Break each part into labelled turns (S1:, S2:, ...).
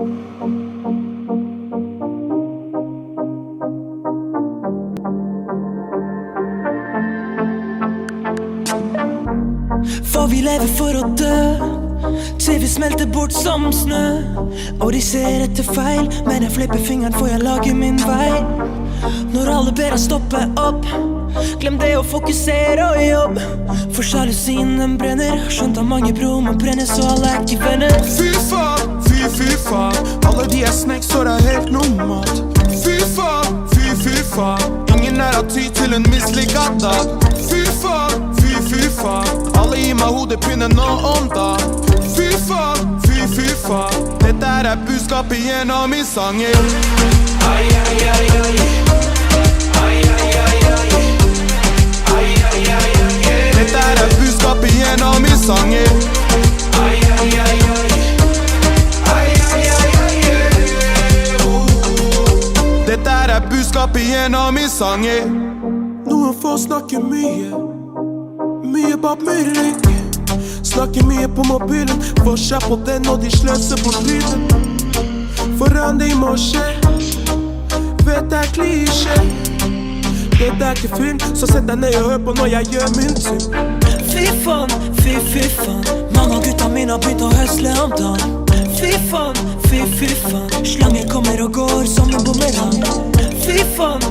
S1: For vi lever for å dø, til vi smelter bort som snø. Og de ser etter feil, men jeg flipper fingeren for jeg lager min vei. Når alle ber deg stoppe opp, glem det å fokusere og jobb. For sjalusien den brenner, skjønt av mange bro, man brenner så alle er ikke venner.
S2: Fy faen, alle de er snakes så det er helt normalt. Fy faen, ingen er av tid til en mislykket dag. Fy faen, alle gir meg hodepine nå om dagen. Fy faen, dette er budskapet gjennom min sanger. Ai, ai, ai, ai. Ai, ai, ai, ai. Ai, ai, ai, ai. Dette er budskapet gjennom min sanger. Ai, ai, ai, ai. Ai, ai, ai, ai. Dette er budskapet gjennom min sanger. Noen får snakke mye bak min rygg. Snakker mye på mobilen, får seg på den og de sløser på lyden. Forandring må skje, vet det er klisjé. Dette er ikke film, så sett deg ned og hør på når jeg gjør min ting.
S1: Fy faen, mange av gutta mine har begynt å høsle om dagen. Fy faen, slanger kommer og går som en bumerang. Fy faen,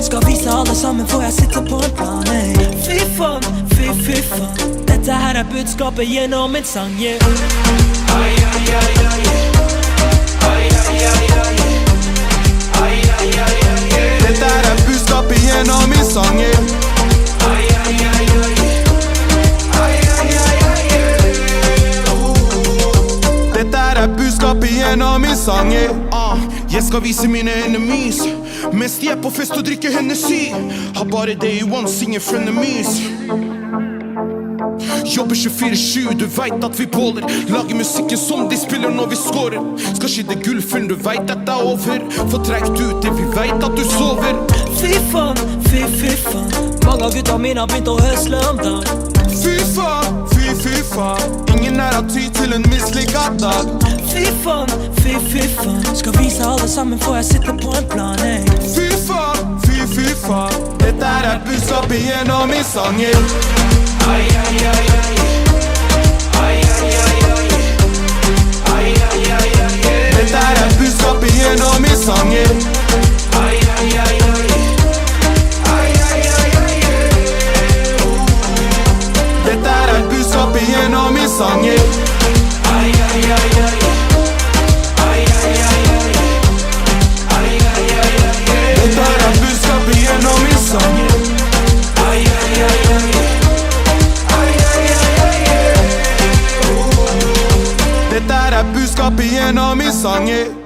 S1: skal vise alle sammen for jeg sitter på en plan. Fy faen, dette her er budskapet gjennom min sang, yeah. Ai, ai, ai, ai. Ai, ai, ai, ai. Ai, ai, ai, ai.
S2: Dette er budskapet gjennom min sang, yeah.
S1: Ai, ai, ai, ai.
S2: Ai, ai, ai, ai. Dette er budskapet gjennom min sang, yeah. Jeg skal vise mine enemies mens de er på fest og drikker Hennessy. Har bare det i one, ingen frenemies. Jobber 24/7, du vet at vi båler. Lager musikken som de spiller når vi scorer. Skal skidde gull før du vet at det er over. Få trekt ut det, vi vet at du sover.
S1: Fy faen, mange av gutta mine har begynt å høsle om dagen.
S2: Fy faen, ingen er av tid til en mislykket dag.
S1: Fy faen, skal vise alle sammen for jeg sitter på en plan.
S2: Fy faen, dette er budskapet gjennom min sang, yeah.
S1: Ai, ai, ai, ai. Ai, ai, ai, ai. Ai, ai, ai, ai.
S2: Dette er budskapet gjennom min sang, yeah.
S1: Ai, ai, ai, ai.
S2: Ai, ai, ai, ai. Dette er budskapet gjennom min sang, yeah.
S1: Ai, ai, ai, ai. Ai, ai, ai, ai. Ai, ai, ai, ai.
S2: Dette er budskapet gjennom min sang, yeah.
S1: Ai, ai, ai, ai.
S2: Dette er budskapet gjennom min sang, yeah.